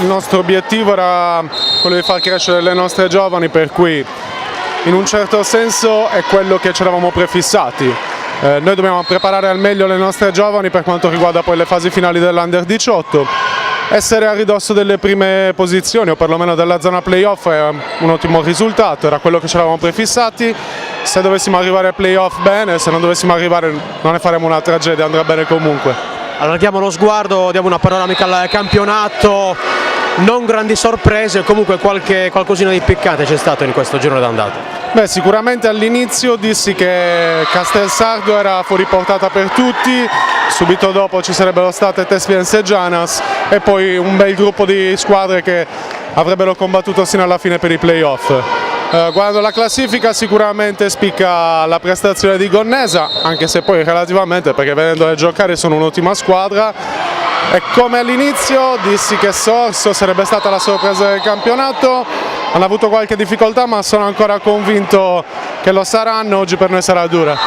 il nostro obiettivo era quello di far crescere le nostre giovani, per cui in un certo senso è quello che ci eravamo prefissati. Noi dobbiamo preparare al meglio le nostre giovani per quanto riguarda poi le fasi finali dell'Under 18. Essere a ridosso delle prime posizioni o perlomeno della zona playoff è un ottimo risultato, era quello che ci eravamo prefissati. Se dovessimo arrivare ai playoff bene, se non dovessimo arrivare non ne faremo una tragedia, andrà bene comunque. Allarghiamo lo sguardo, diamo una panoramica al campionato, non grandi sorprese, comunque qualcosina di piccante c'è stato in questo girone d'andata. Beh, sicuramente all'inizio dissi che Castelsardo era fuori portata per tutti, subito dopo ci sarebbero state Tesviens e Gianas e poi un bel gruppo di squadre che avrebbero combattuto sino alla fine per i playoff. Guardando la classifica sicuramente spicca la prestazione di Gonnesa, anche se poi relativamente, perché vedendole giocare sono un'ottima squadra, e come all'inizio dissi che Sorso sarebbe stata la sorpresa del campionato. Hanno avuto qualche difficoltà ma sono ancora convinto che lo saranno, oggi per noi sarà dura.